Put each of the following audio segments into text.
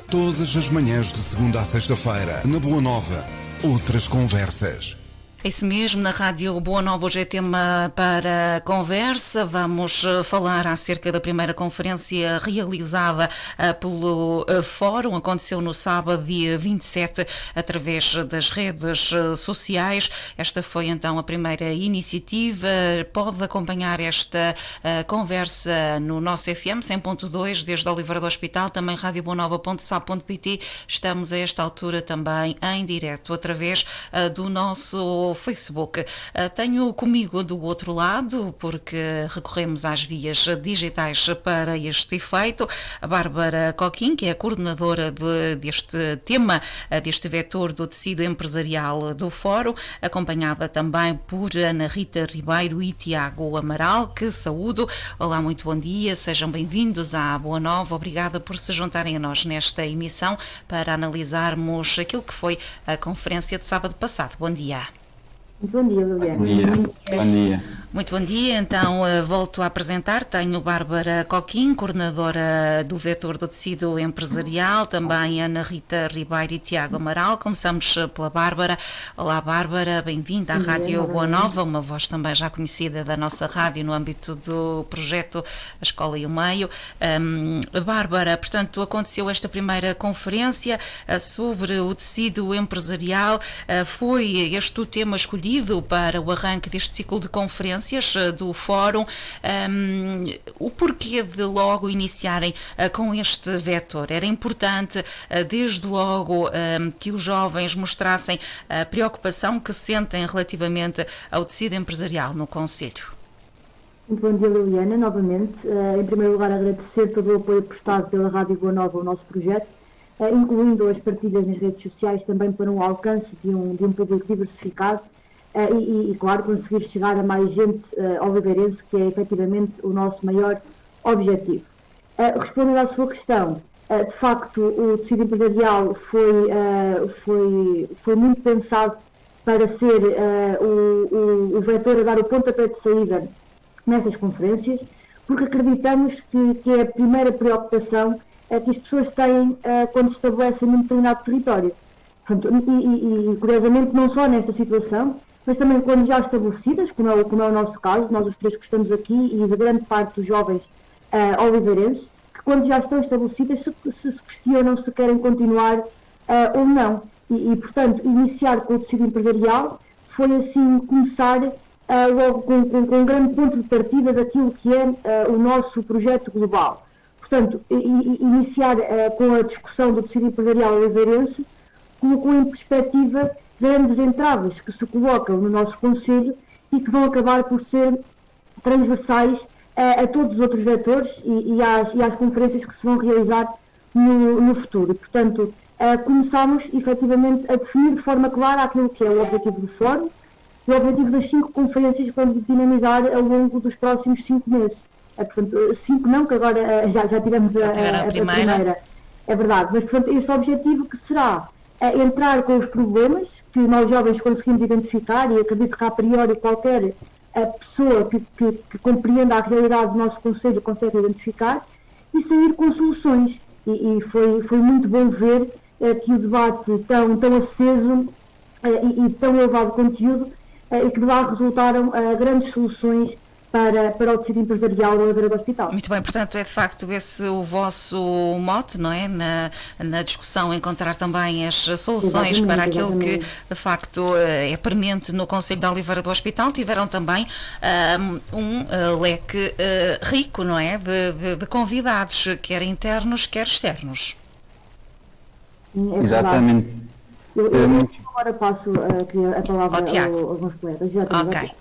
Todas as manhãs de segunda a sexta-feira, na Boa Nova, outras conversas. É isso mesmo, na Rádio Boa Nova hoje é tema para conversa. Vamos falar acerca da primeira conferência realizada pelo Fórum. Aconteceu no sábado, dia 27, através das redes sociais. Esta foi então a primeira iniciativa. Pode acompanhar esta conversa no nosso FM 100.2, desde Oliveira do Hospital, também radioboanova.sap.pt. Estamos a esta altura também em direto através do nosso Facebook. Tenho comigo do outro lado, porque recorremos às vias digitais para este efeito, a Bárbara Coquim, que é a coordenadora deste tema, deste vetor do tecido empresarial do Fórum, acompanhada também por Ana Rita Ribeiro e Tiago Amaral, que saúdo. Olá, muito bom dia, sejam bem-vindos à Boa Nova. Obrigada por se juntarem a nós nesta emissão para analisarmos aquilo que foi a conferência de sábado passado. Bom dia. Bom dia, Liliana. Bom dia. Muito bom dia. Então, volto a apresentar. Tenho Bárbara Coquim, coordenadora do vetor do tecido empresarial, também Ana Rita Ribeiro e Tiago Amaral. Começamos pela Bárbara. Olá, Bárbara, bem-vinda à Rádio Boa Nova, uma voz também já conhecida da nossa rádio no âmbito do projeto A Escola e o Meio. Bárbara, portanto, aconteceu esta primeira conferência sobre o tecido empresarial. Foi este o tema escolhido para o arranque deste ciclo de conferências do Fórum. O porquê de logo iniciarem com este vetor? Era importante, desde logo, que os jovens mostrassem a preocupação que sentem relativamente ao tecido empresarial no concelho. Muito bom dia, Liliana, novamente. Em primeiro lugar, agradecer todo o apoio prestado pela Rádio Boa Nova ao nosso projeto, incluindo as partilhas nas redes sociais também para um alcance de um público diversificado. E, claro, conseguir chegar a mais gente oliveirense, que é efetivamente o nosso maior objetivo. Respondendo à sua questão, de facto, o tecido empresarial foi muito pensado para ser o vetor a dar o pontapé de saída nessas conferências, porque acreditamos que é a primeira preocupação que as pessoas têm quando se estabelecem num determinado território. Portanto, e curiosamente, não só nesta situação, mas também quando já estabelecidas, como é o nosso caso, nós os três que estamos aqui e de grande parte dos jovens oliveirenses, que quando já estão estabelecidas se questionam se querem continuar ou não. E, portanto, iniciar com o tecido empresarial foi assim começar logo com um grande ponto de partida daquilo que é o nosso projeto global. Portanto, iniciar com a discussão do tecido empresarial oliveirense colocou em perspectiva grandes entraves que se colocam no nosso concelho e que vão acabar por ser transversais a todos os outros vetores e às conferências que se vão realizar no futuro. E, portanto, começamos efetivamente a definir de forma clara aquilo que é o objetivo do Fórum, o objetivo das 5 conferências que vamos dinamizar ao longo dos próximos 5 meses. Portanto, 5 não, que agora já tivemos a primeira. É verdade, mas portanto esse objetivo que será entrar com os problemas que nós jovens conseguimos identificar, e acredito que a priori qualquer pessoa que compreenda a realidade do nosso concelho consegue identificar, e sair com soluções. E foi muito bom ver que o debate tão aceso e tão elevado conteúdo e que de lá resultaram grandes soluções para o tecido empresarial da Oliveira do Hospital. Muito bem, portanto é de facto esse o vosso mote, não é? Na discussão, encontrar também as soluções para aquilo que de facto é premente no Concelho da Oliveira do Hospital. Tiveram também um leque rico, não é? De convidados, quer internos, quer externos. Sim, é exatamente. Eu agora passo a palavra aos meus colegas. Exatamente. Ok.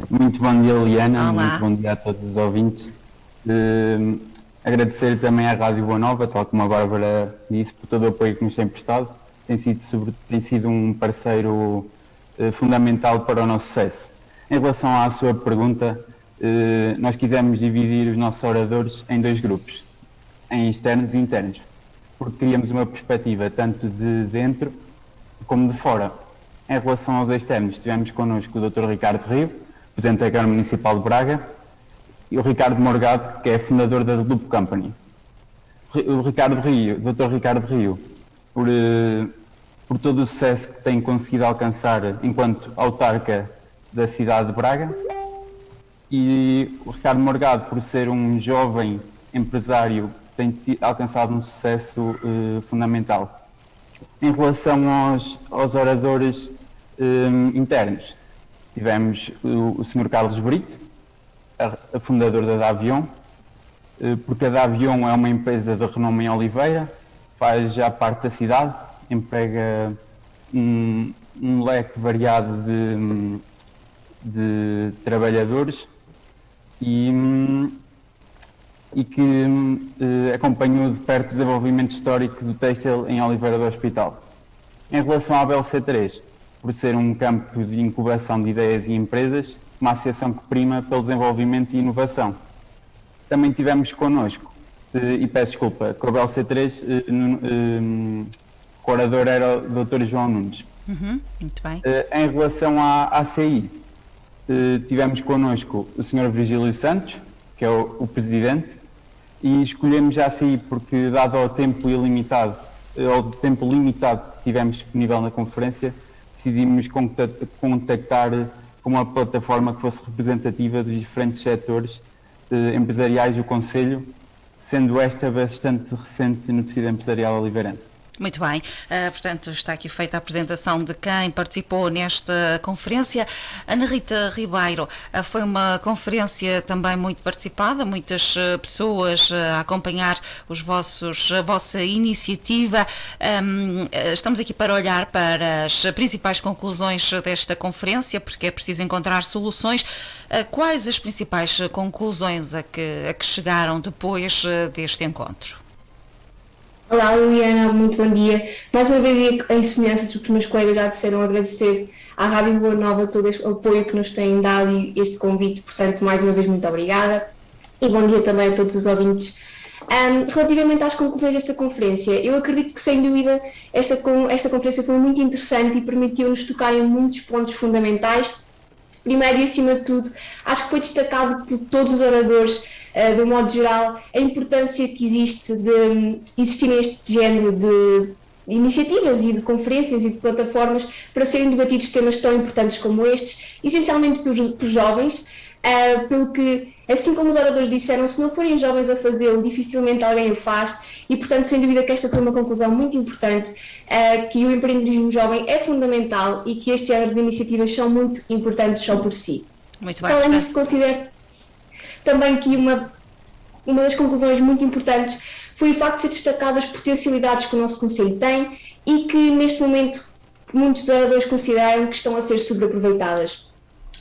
Muito bom dia, Liliana. Olá. Muito bom dia a todos os ouvintes. Agradecer também à Rádio Boa Nova, tal como a Bárbara disse, por todo o apoio que nos tem prestado. Tem sido um parceiro fundamental para o nosso sucesso. Em relação à sua pergunta, nós quisemos dividir os nossos oradores em 2 grupos, em externos e internos, porque queríamos uma perspectiva tanto de dentro como de fora. Em relação aos externos, tivemos connosco o Dr. Ricardo Rio, Presidente da Câmara Municipal de Braga, e o Ricardo Morgado, que é fundador da Loop Company. o Ricardo Rio, Dr. Ricardo Rio, por todo o sucesso que tem conseguido alcançar enquanto autarca da cidade de Braga, e o Ricardo Morgado por ser um jovem empresário que tem alcançado um sucesso fundamental. Em relação aos oradores internos, tivemos o Sr. Carlos Brito, a fundador da Davion, porque a Davion é uma empresa de renome em Oliveira, faz já parte da cidade, emprega um leque variado de trabalhadores e que acompanhou de perto o desenvolvimento histórico do têxtil em Oliveira do Hospital. Em relação à BLC3, por ser um campo de incubação de ideias e empresas, uma associação que prima pelo desenvolvimento e inovação. Também tivemos connosco, e peço desculpa, com a BLC3, o orador era o Dr. João Nunes. Muito bem. Em relação à ACI, tivemos connosco o Sr. Virgílio Santos, que é o presidente, e escolhemos a ACI porque, dado ao tempo ilimitado, ao tempo limitado que tivemos disponível na conferência, decidimos contactar com uma plataforma que fosse representativa dos diferentes setores empresariais do Conselho, sendo esta bastante recente no tecido empresarial oliveirense. Muito bem, portanto está aqui feita a apresentação de quem participou nesta conferência. Ana Rita Ribeiro, foi uma conferência também muito participada, muitas pessoas a acompanhar a vossa iniciativa. Estamos aqui para olhar para as principais conclusões desta conferência, porque é preciso encontrar soluções. Quais as principais conclusões a que chegaram depois deste encontro? Olá Liliana, muito bom dia. Mais uma vez, em semelhança do que os meus colegas já disseram, agradecer à Rádio Boa Nova todo o apoio que nos têm dado e este convite, portanto, mais uma vez, muito obrigada. E bom dia também a todos os ouvintes. Relativamente às conclusões desta conferência, eu acredito que, sem dúvida, esta conferência foi muito interessante e permitiu-nos tocar em muitos pontos fundamentais. Primeiro e acima de tudo, acho que foi destacado por todos os oradores, de um modo geral, a importância que existe de existirem este género de iniciativas e de conferências e de plataformas para serem debatidos temas tão importantes como estes, essencialmente pelos jovens, pelo que, assim como os oradores disseram, se não forem jovens a fazê-lo, dificilmente alguém o faz e, portanto, sem dúvida que esta foi uma conclusão muito importante, que o empreendedorismo jovem é fundamental e que este género de iniciativas são muito importantes só por si. Muito bem. Além disso, considero também que uma das conclusões muito importantes foi o facto de ser destacado as potencialidades que o nosso Conselho tem e que, neste momento, muitos oradores consideram que estão a ser sobreaproveitadas.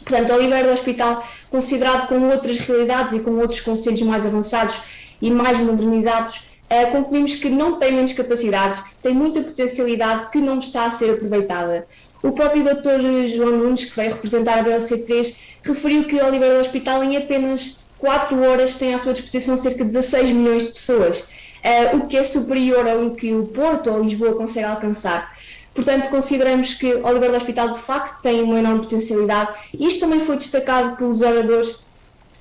Portanto, Oliveira do Hospital, considerado com outras realidades e com outros conselhos mais avançados e mais modernizados, concluímos que não tem menos capacidades, tem muita potencialidade que não está a ser aproveitada. O próprio Dr. João Nunes, que veio representar a BLC3, referiu que Oliveira do Hospital, em apenas 4 horas, tem à sua disposição cerca de 16 milhões de pessoas, o que é superior ao que o Porto ou Lisboa consegue alcançar. Portanto, consideramos que Oliveira do Hospital, de facto, tem uma enorme potencialidade. Isto também foi destacado pelos oradores,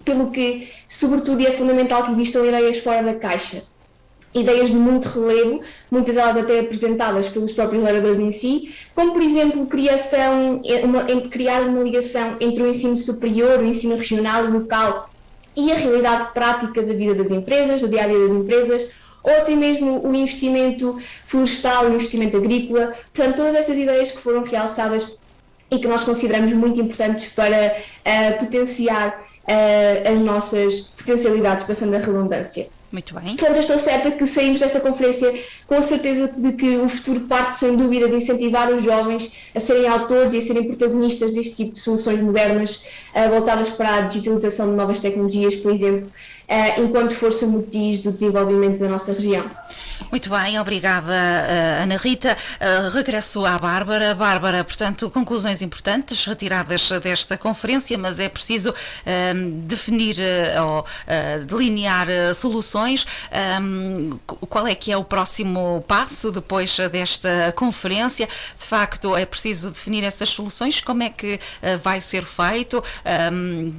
pelo que, sobretudo, é fundamental que existam ideias fora da caixa. Ideias de muito relevo, muitas delas até apresentadas pelos próprios oradores em si, como, por exemplo, criar uma ligação entre o ensino superior, o ensino regional e local e a realidade prática da vida das empresas, do dia-a-dia das empresas, ou até mesmo o investimento florestal, o investimento agrícola. Portanto, todas estas ideias que foram realçadas e que nós consideramos muito importantes para potenciar as nossas potencialidades, passando a redundância. Muito bem. Portanto, eu estou certa que saímos desta conferência com a certeza de que o futuro parte, sem dúvida, de incentivar os jovens a serem autores e a serem protagonistas deste tipo de soluções modernas, voltadas para a digitalização de novas tecnologias, por exemplo, enquanto força motriz do desenvolvimento da nossa região. Muito bem, obrigada Ana Rita. Regresso à Bárbara. Bárbara, portanto, conclusões importantes retiradas desta conferência, mas é preciso definir ou delinear soluções. Qual é que é o próximo passo depois desta conferência? De facto, é preciso definir essas soluções. Como é que vai ser feito?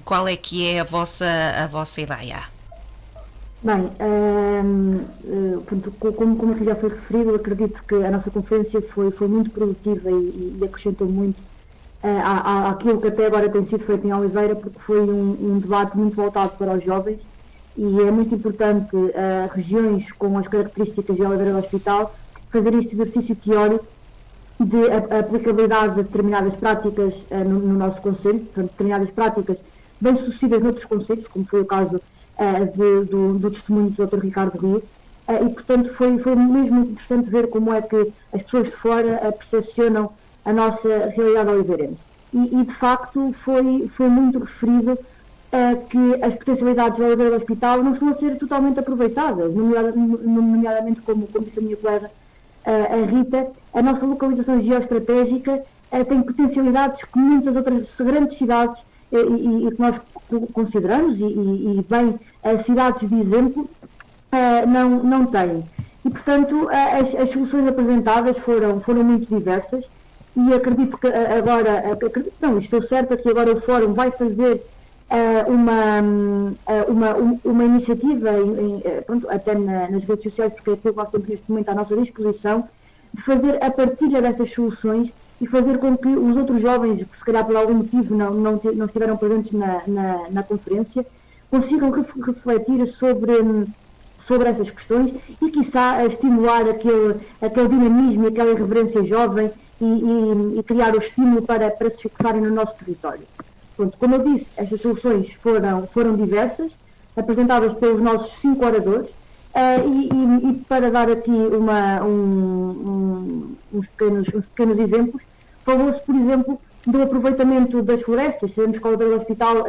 Qual é que é a vossa ideia? Bem, como aqui já foi referido, acredito que a nossa conferência foi muito produtiva e acrescentou muito àquilo que até agora tem sido feito em Oliveira, porque foi um debate muito voltado para os jovens e é muito importante regiões com as características de Oliveira do Hospital fazerem este exercício teórico de aplicabilidade de determinadas práticas no nosso concelho, portanto, determinadas práticas bem sucedidas noutros concelhos, como foi o caso do testemunho do Dr. Ricardo Rio, e portanto foi mesmo muito interessante ver como é que as pessoas de fora percepcionam a nossa realidade oliveirense. E de facto foi muito referido que as potencialidades da Oliveira do Hospital não estão a ser totalmente aproveitadas, nomeadamente como disse a minha colega a Rita, a nossa localização geoestratégica tem potencialidades que muitas outras grandes cidades e que nós consideramos e bem cidades de exemplo não têm. E portanto as soluções apresentadas foram muito diversas e acredito que agora, estou certa que agora o Fórum vai fazer uma iniciativa, até nas redes sociais, porque é aquilo que nós temos neste momento à nossa disposição, de fazer a partilha destas soluções e fazer com que os outros jovens, que se calhar por algum motivo não estiveram presentes na conferência, consigam refletir sobre essas questões e, quiçá, estimular aquele dinamismo e aquela irreverência jovem e criar o estímulo para se fixarem no nosso território. Pronto, como eu disse, estas soluções foram diversas, apresentadas pelos nossos 5 oradores, e para dar aqui uns pequenos exemplos, falou-se, por exemplo, do aproveitamento das florestas. Sabemos que o Oliveira do Hospital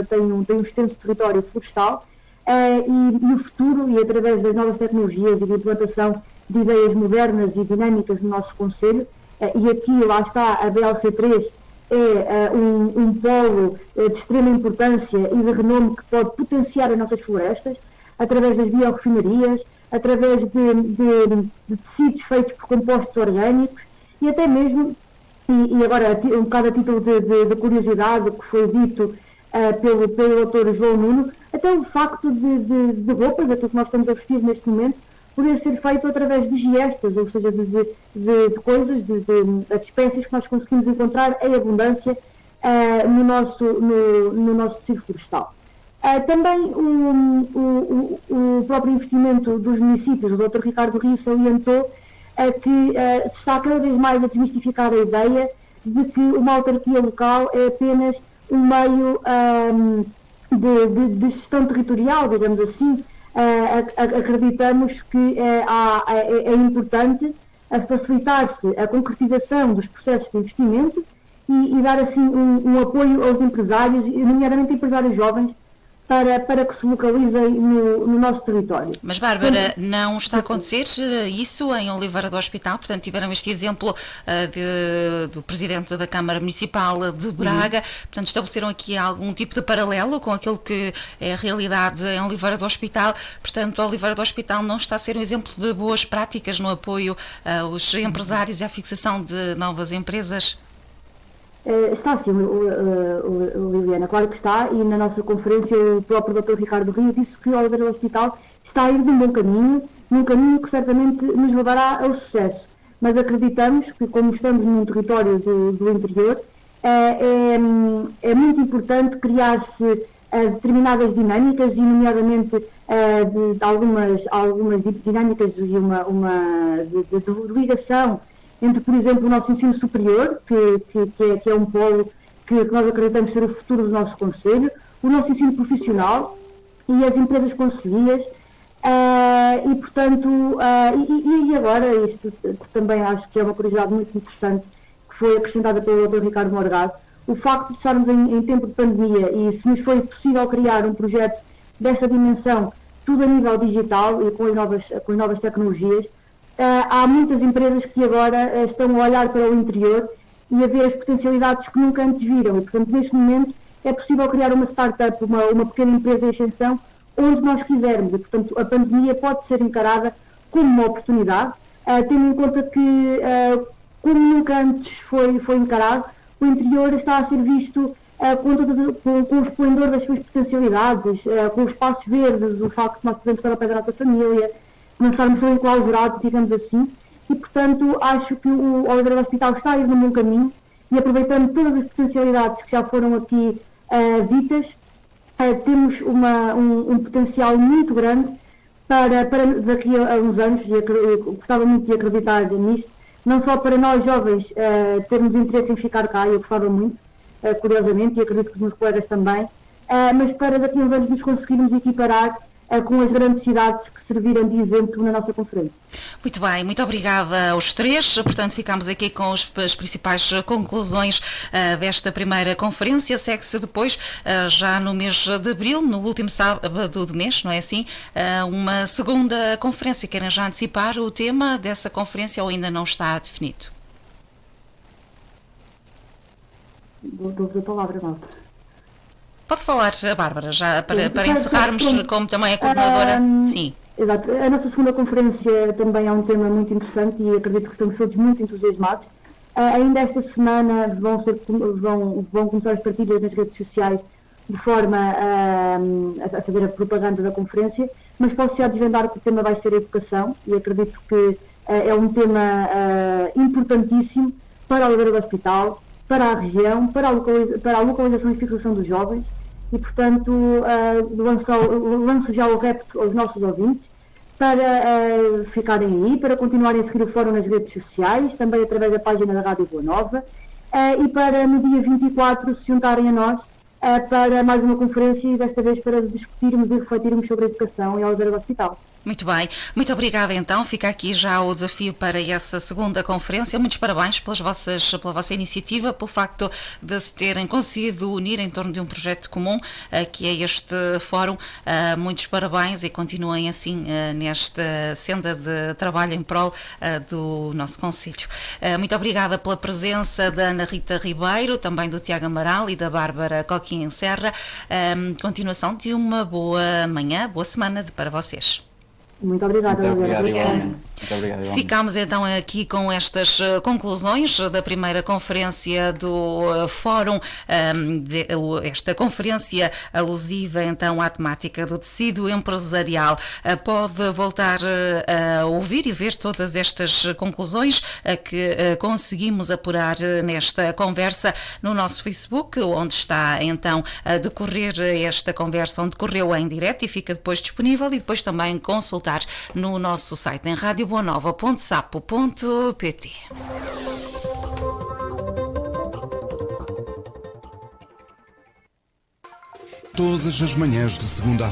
tem um extenso território florestal, e no futuro, e através das novas tecnologias e da implantação de ideias modernas e dinâmicas no nosso concelho, e aqui lá está a BLC3, é um polo de extrema importância e de renome que pode potenciar as nossas florestas, através das biorrefinarias, através de tecidos feitos por compostos orgânicos e até mesmo, e agora um bocado a título de curiosidade, que foi dito pelo Dr. João Nuno, até o facto de roupas, aquilo que nós estamos a vestir neste momento, poder ser feito através de giestas, ou seja, de coisas, de espécies que nós conseguimos encontrar em abundância no nosso tecido florestal. Também o próprio investimento dos municípios, o Dr. Ricardo Rio salientou que se está cada vez mais a desmistificar a ideia de que uma autarquia local é apenas um meio de gestão territorial, digamos assim. Acreditamos que é importante facilitar-se a concretização dos processos de investimento e dar assim um apoio aos empresários, nomeadamente empresários jovens, para que se localizem no nosso território. Mas, Bárbara, não está a acontecer isso em Oliveira do Hospital? Portanto, tiveram este exemplo do Presidente da Câmara Municipal de Braga, portanto, estabeleceram aqui algum tipo de paralelo com aquilo que é a realidade em Oliveira do Hospital. Portanto, Oliveira do Hospital não está a ser um exemplo de boas práticas no apoio aos empresários e à fixação de novas empresas? Está sim, Liliana, claro que está, e na nossa conferência o próprio Dr. Ricardo Rio disse que o Oliveira do Hospital está a ir de um bom caminho, num caminho que certamente nos levará ao sucesso, mas acreditamos que, como estamos num território do interior, é muito importante criar-se determinadas dinâmicas, e nomeadamente de algumas dinâmicas e de ligação entre, por exemplo, o nosso ensino superior, que é um polo que nós acreditamos ser o futuro do nosso concelho, o nosso ensino profissional e as empresas concelhias, e portanto, e agora, isto também acho que é uma curiosidade muito interessante, que foi acrescentada pelo Dr. Ricardo Morgado, o facto de estarmos em tempo de pandemia e se nos foi possível criar um projeto desta dimensão, tudo a nível digital e com as novas tecnologias. Há muitas empresas que agora estão a olhar para o interior e a ver as potencialidades que nunca antes viram. E, portanto, neste momento é possível criar uma startup, uma pequena empresa em extensão, onde nós quisermos. E, portanto, a pandemia pode ser encarada como uma oportunidade, tendo em conta que, como nunca antes foi encarado, o interior está a ser visto com o esplendor das suas potencialidades, com os espaços verdes, o facto de nós podemos estar ao pé da nossa família, não estarmos só enclausurados, digamos assim, e portanto acho que o Oliveira do Hospital está a ir no bom caminho e aproveitando todas as potencialidades que já foram aqui ditas, temos um potencial muito grande para daqui a uns anos, e eu gostava muito de acreditar nisto, não só para nós jovens termos interesse em ficar cá, eu gostava muito, curiosamente, e acredito que os meus colegas também, mas para daqui a uns anos nos conseguirmos equiparar com as grandes cidades que servirem de exemplo na nossa conferência. Muito bem, muito obrigada aos três. Portanto, ficamos aqui com as principais conclusões desta primeira conferência. Segue-se depois, já no mês de abril, no último sábado do mês, não é assim? Uma segunda conferência. Querem já antecipar o tema dessa conferência ou ainda não está definido? Dou-vos a palavra, Malta. Pode falar, Bárbara, já para encerrarmos, como também a coordenadora. Sim. Exato. A nossa segunda conferência também é um tema muito interessante e acredito que estamos todos muito entusiasmados. Ainda esta semana vão começar as partilhas nas redes sociais de forma a fazer a propaganda da conferência, mas posso já desvendar que o tema vai ser a educação e acredito que é um tema importantíssimo para a Oliveira do Hospital, para a região, para a localização e fixação dos jovens e, portanto, lanço já o repto aos nossos ouvintes para ficarem aí, para continuarem a seguir o fórum nas redes sociais, também através da página da Rádio Boa Nova e para no dia 24 se juntarem a nós para mais uma conferência e desta vez para discutirmos e refletirmos sobre a educação em Oliveira do Hospital. Muito bem, muito obrigada então, fica aqui já o desafio para essa segunda conferência. Muitos parabéns pela vossa iniciativa, pelo facto de se terem conseguido unir em torno de um projeto comum, que é este fórum. Muitos parabéns e continuem assim nesta senda de trabalho em prol do nosso concelho. Muito obrigada pela presença da Ana Rita Ribeiro, também do Tiago Amaral e da Bárbara Coquinha Serra. Continuação de uma boa manhã, boa semana para vocês. Muito obrigada. Muito obrigado, igualmente. Muito obrigado, igualmente. Ficamos então aqui com estas conclusões da primeira conferência do Fórum, esta conferência alusiva então à temática do tecido empresarial. Pode voltar a ouvir e ver todas estas conclusões que conseguimos apurar nesta conversa no nosso Facebook, onde está então a decorrer esta conversa, onde decorreu em direto e fica depois disponível e depois também consultar no nosso site em radioboanova.sapo.pt. Todas as manhãs de segunda a